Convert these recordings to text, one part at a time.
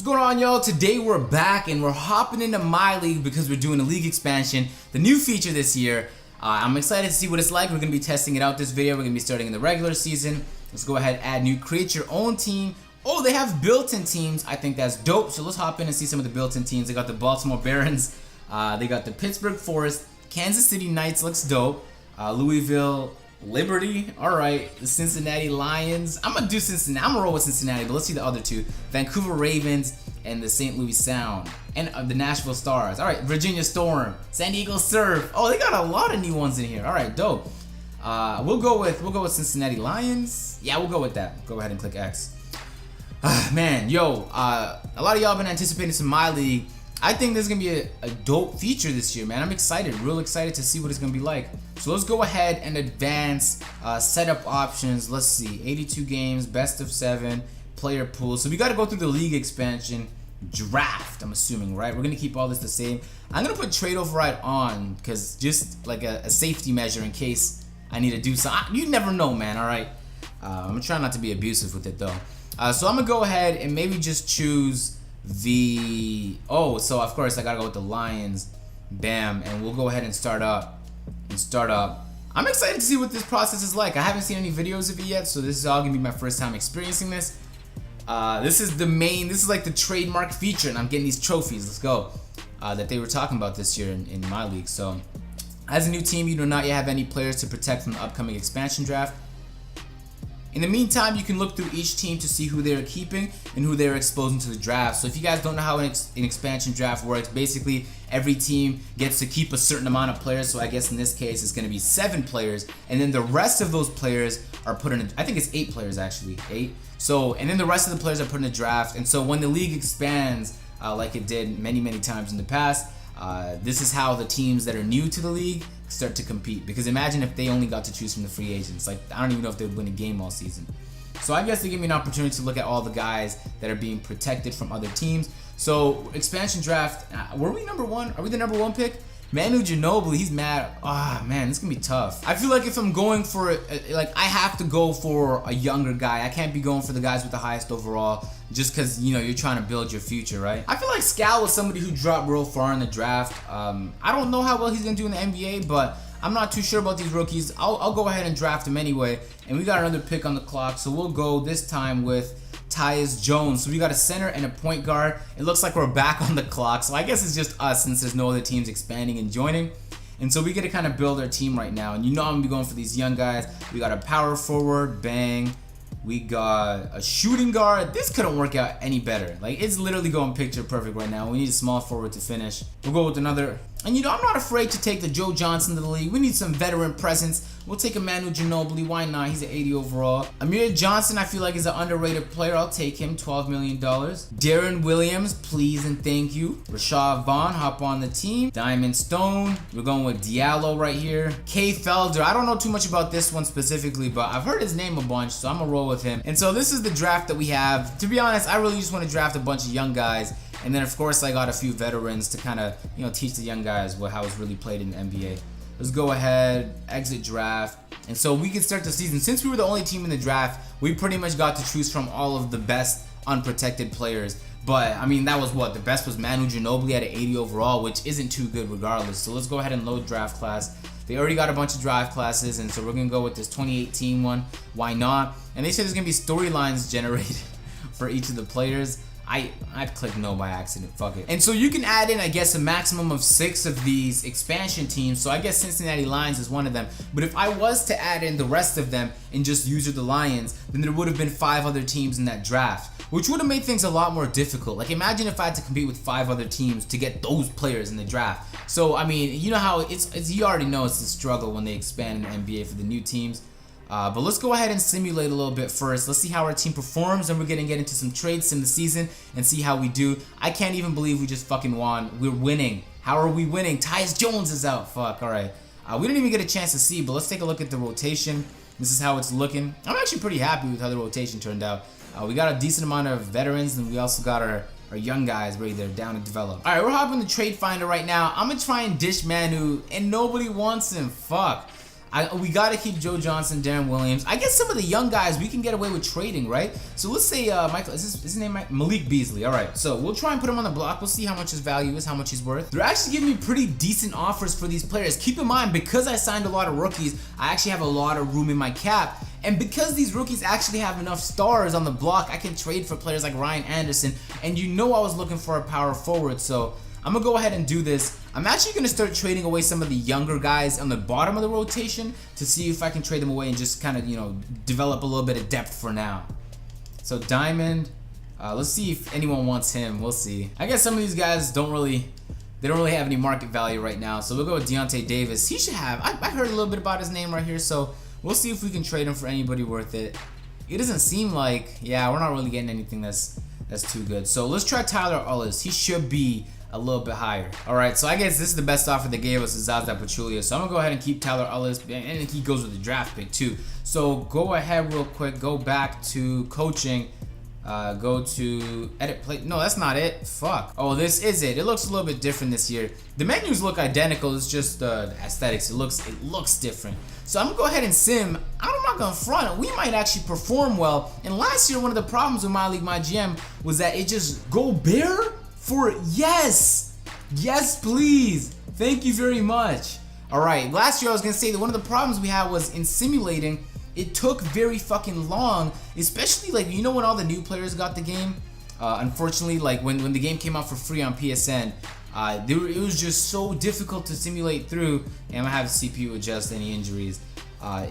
What's going on, y'all? Today we're back and we're hopping into MyLeague because we're doing a league expansion, the new feature this year. I'm excited to see what it's like. We're going to be testing it out this video. We're going to be starting in the regular season. Let's go ahead, add new, create your own team. Oh, they have built-in teams. I think that's dope. So let's hop in and see some of the built-in teams. They got the Baltimore Barons. They got the Pittsburgh Forest. Kansas City Knights looks dope. Louisville Liberty, alright. The Cincinnati Lions. I'm gonna do Cincinnati. I'm gonna roll with Cincinnati, but let's see the other two. Vancouver Ravens and the St. Louis Sound. And the Nashville Stars. Alright, Virginia Storm. San Diego Surf. Oh, they got a lot of new ones in here. Alright, dope. We'll go with Cincinnati Lions. Yeah, we'll go with that. Go ahead and click X. Man, yo, a lot of y'all been anticipating some MyLeague. I think this is gonna be a dope feature this year, man. I'm excited, real excited to see what it's gonna be like. So let's go ahead and advance setup options. Let's see, 82 games, best of 7, player pool. So we gotta go through the league expansion draft, I'm assuming, right? We're gonna keep all this the same. I'm gonna put trade override on, because just like a safety measure in case I need to do something. You never know, man, all right? I'm gonna try not to be abusive with it though. So I'm gonna go ahead and maybe just choose the so of course I gotta go with the Lions. Bam, and we'll go ahead and start up. I'm excited to see what this process is like. I haven't seen any videos of it yet, so this is all gonna be my first time experiencing this. This is like the trademark feature, and I'm getting these trophies. Let's go. That they were talking about this year in MyLeague. So as a new team, you do not yet have any players to protect from the upcoming expansion draft. In the meantime, you can look through each team to see who they're keeping and who they're exposing to the draft. So if you guys don't know how an expansion draft works, basically every team gets to keep a certain amount of players. So I guess in this case, it's going to be 7 players. And then the rest of those players are put in, I think it's 8 players actually, 8. So, and then the rest of the players are put in the draft. And so when the league expands, like it did many times in the past, this is how the teams that are new to the league start to compete. Because imagine if they only got to choose from the free agents. Like, I don't even know if they would win a game all season. So I guess they give me an opportunity to look at all the guys that are being protected from other teams. So expansion draft, were we number 1? Are we the number 1 pick? Manu Ginobili, he's mad. Man, this is gonna be tough. I feel like if I'm going for like, I have to go for a younger guy. I can't be going for the guys with the highest overall just because, you know, you're trying to build your future, right? I feel like Scal was somebody who dropped real far in the draft. I don't know how well he's gonna do in the NBA, but I'm not too sure about these rookies. I'll go ahead and draft him anyway. And we got another pick on the clock, so we'll go this time with Tyus Jones. So we got a center and a point guard. It looks like we're back on the clock, so I guess it's just us since there's no other teams expanding and joining. And so we get to kind of build our team right now. And you know I'm gonna be going for these young guys. We got a power forward, bang. We got a shooting guard. This couldn't work out any better. Like, it's literally going picture perfect right now. We need a small forward to finish. We'll go with another. And you know, I'm not afraid to take the Joe Johnson to the league. We need some veteran presence. We'll take a Manu Ginobili. Why not? He's an 80 overall. Amir Johnson, I feel like, is an underrated player. I'll take him. $12 million. Darren Williams, please and thank you. Rashad Vaughn, hop on the team. Diamond Stone. We're going with Diallo right here. Kay Felder. I don't know too much about this one specifically, but I've heard his name a bunch, so I'm going to roll with him. And so this is the draft that we have. To be honest, I really just want to draft a bunch of young guys. And then, of course, I got a few veterans to kind of, you know, teach the young guys how it's really played in the NBA. Let's go ahead, exit draft. And so we can start the season. Since we were the only team in the draft, we pretty much got to choose from all of the best unprotected players. But, I mean, that was what? The best was Manu Ginobili at an 80 overall, which isn't too good regardless. So let's go ahead and load draft class. They already got a bunch of draft classes, and so we're going to go with this 2018 one. Why not? And they said there's going to be storylines generated for each of the players. I clicked no by accident, fuck it. And so you can add in, I guess, a maximum of 6 of these expansion teams. So I guess Cincinnati Lions is one of them. But if I was to add in the rest of them and just use the Lions, then there would have been 5 other teams in that draft, which would have made things a lot more difficult. Like, imagine if I had to compete with 5 other teams to get those players in the draft. So, I mean, you know how it's you already know it's a struggle when they expand in the NBA for the new teams. But let's go ahead and simulate a little bit first. Let's see how our team performs, and we're gonna get into some trades in the season and see how we do. I can't even believe we just fucking won. We're winning. How are we winning? Tyus Jones is out. Fuck, alright. We didn't even get a chance to see, but let's take a look at the rotation. This is how it's looking. I'm actually pretty happy with how the rotation turned out. We got a decent amount of veterans, and we also got our young guys ready there, down to develop. Alright, we're hopping the trade finder right now. I'm gonna try and dish Manu, and nobody wants him. Fuck. We got to keep Joe Johnson, Darren Williams. I guess some of the young guys we can get away with trading, right? So let's say Michael, is his name Malik Beasley. All right, so we'll try and put him on the block. We'll see how much his value is, how much he's worth. They're actually giving me pretty decent offers for these players. Keep in mind, because I signed a lot of rookies, I actually have a lot of room in my cap. And because these rookies actually have enough stars on the block, I can trade for players like Ryan Anderson. And you know I was looking for a power forward, so I'm gonna go ahead and do this. I'm actually gonna start trading away some of the younger guys on the bottom of the rotation to see if I can trade them away and just kind of, you know, develop a little bit of depth for now. So Diamond, let's see if anyone wants him. We'll see. I guess some of these guys don't really have any market value right now. So we'll go with Deontay Davis. He should have. I heard a little bit about his name right here, so we'll see if we can trade him for anybody worth it. It doesn't seem like, yeah, we're not really getting anything that's too good. So let's try Tyler Ullis. He should be a little bit higher. All right, so I guess this is the best offer they gave us is Zaza Pachulia. So I'm gonna go ahead and keep Tyler Ullis, and he goes with the draft pick too. So go ahead real quick, go back to coaching, go to edit play. No, that's not it. Fuck. Oh, this is it. It looks a little bit different this year. The menus look identical. It's just the aesthetics. It looks different. So I'm gonna go ahead and sim. I'm not gonna front. We might actually perform well. And last year, one of the problems with MyLeague, my GM, was that it just go bare for yes, please. Thank you very much. All right, last year I was gonna say that one of the problems we had was in simulating. It took very fucking long, especially like, you know, when all the new players got the game. Unfortunately, like when the game came out for free on PSN, it was just so difficult to simulate through, and I have CPU adjust any injuries. Not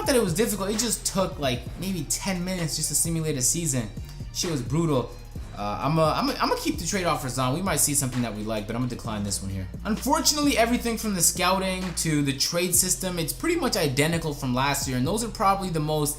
that it was difficult, it just took like maybe 10 minutes just to simulate a season. Shit was brutal. I'm gonna keep the trade offers on. We might see something that we like, but I'm gonna decline this one here. Unfortunately, everything from the scouting to the trade system, it's pretty much identical from last year, and those are probably the most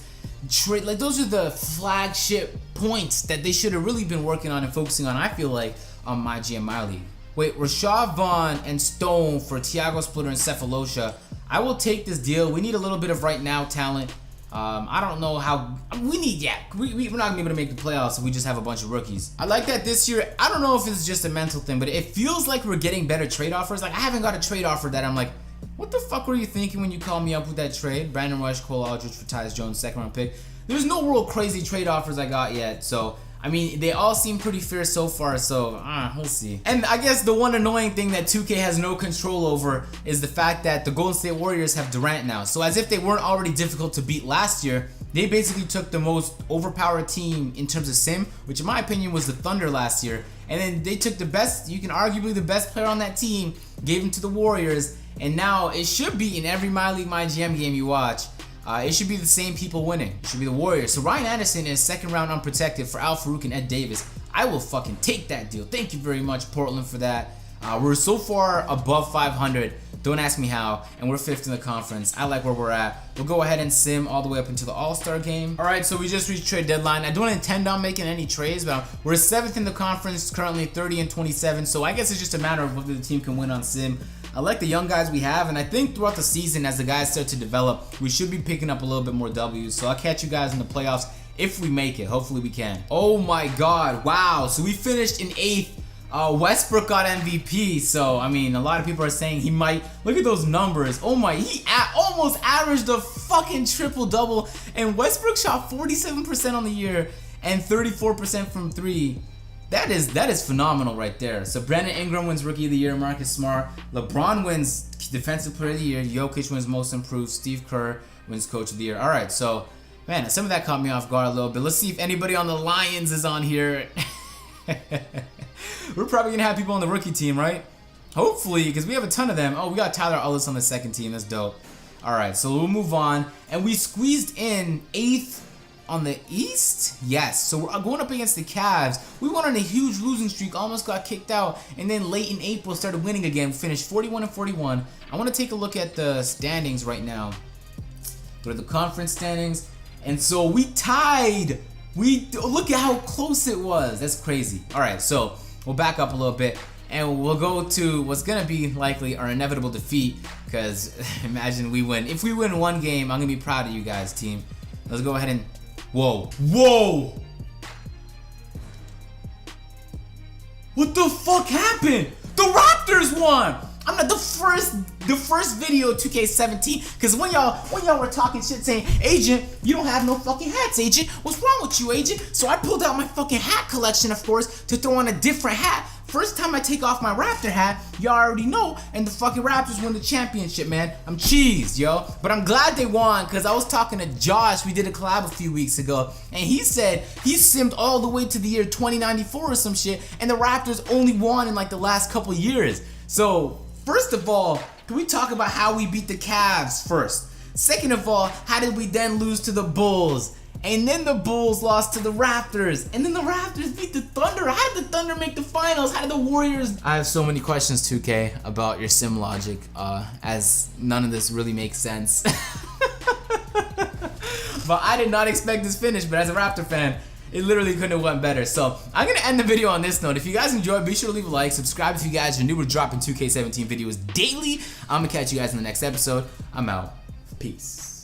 those are the flagship points that they should have really been working on and focusing on, I feel like, on my GM MyLeague. Wait, Rashad Vaughn and Stone for Thiago Splitter and Cephalosha. I will take this deal. We need a little bit of right now talent. I don't know how we need. Yeah, we're not gonna be able to make the playoffs if we just have a bunch of rookies. I like that this year. I don't know if it's just a mental thing, but it feels like we're getting better trade offers. Like I haven't got a trade offer that I'm like, what the fuck were you thinking when you called me up with that trade? Brandon Rush, Cole Aldridge for Tyus Jones, second round pick. There's no real crazy trade offers I got yet, so I mean, they all seem pretty fair so far, so we'll see. And I guess the one annoying thing that 2K has no control over is the fact that the Golden State Warriors have Durant now. So as if they weren't already difficult to beat last year, they basically took the most overpowered team in terms of sim, which in my opinion was the Thunder last year. And then they took the best, you can arguably the best player on that team, gave him to the Warriors, and now it should be in every MyLeague, MyGM game you watch. It should be the same people winning. It should be the Warriors. So Ryan Anderson is second round unprotected for Al Farouk and Ed Davis. I will fucking take that deal. Thank you very much, Portland, for that. We're so far above 500. Don't ask me how. And we're 5th in the conference. I like where we're at. We'll go ahead and sim all the way up into the All-Star game. All right, so we just reached trade deadline. I don't intend on making any trades, but we're 7th in the conference, currently 30 and 27. So I guess it's just a matter of whether the team can win on sim. I like the young guys we have, and I think throughout the season, as the guys start to develop, we should be picking up a little bit more W's. So I'll catch you guys in the playoffs if we make it. Hopefully we can. Oh my God, wow. So we finished in 8th. Westbrook got MVP, so I mean, a lot of people are saying he might. Look at those numbers. Oh my, he almost averaged a fucking triple-double, and Westbrook shot 47% on the year and 34% from 3. That is phenomenal right there. So Brandon Ingram wins Rookie of the Year, Marcus Smart. LeBron wins Defensive Player of the Year. Jokic wins Most Improved. Steve Kerr wins Coach of the Year. All right, so man, some of that caught me off guard a little bit. Let's see if anybody on the Lions is on here. We're probably gonna have people on the rookie team, right? Hopefully, because we have a ton of them. Oh, we got Tyler Ullis on the second team. That's dope. All right, so we'll move on, and we squeezed in 8th. On the East? Yes. So we're going up against the Cavs. We went on a huge losing streak, almost got kicked out, and then late in April started winning again. Finished 41 and 41. I want to take a look at the standings right now. They're the conference standings. And so we tied. Look at how close it was. That's crazy. All right, so we'll back up a little bit, and we'll go to what's going to be likely our inevitable defeat, because imagine we win. If we win one game, I'm going to be proud of you guys, team. Let's go ahead and... Whoa. Whoa! What the fuck happened? The Raptors won! I'm not the first video 2K17, because when y'all were talking shit saying, Agent, you don't have no fucking hats, Agent. What's wrong with you, Agent? So I pulled out my fucking hat collection, of course, to throw on a different hat. First time I take off my Raptor hat, y'all already know, and the fucking Raptors win the championship, man. I'm cheesed, yo. But I'm glad they won, because I was talking to Josh, we did a collab a few weeks ago, and he said he simmed all the way to the year 2094 or some shit, and the Raptors only won in like the last couple years. So, first of all, can we talk about how we beat the Cavs first? Second of all, how did we then lose to the Bulls? And then the Bulls lost to the Raptors. And then the Raptors beat the Thunder. How did the Thunder make the finals? How did the Warriors? I have so many questions, 2K, about your sim logic, as none of this really makes sense. But I did not expect this finish, but as a Raptor fan, it literally couldn't have went better. So I'm gonna end the video on this note. If you guys enjoyed, be sure to leave a like, subscribe if you guys are new. We're dropping 2K17 videos daily. I'm gonna catch you guys in the next episode. I'm out. Peace.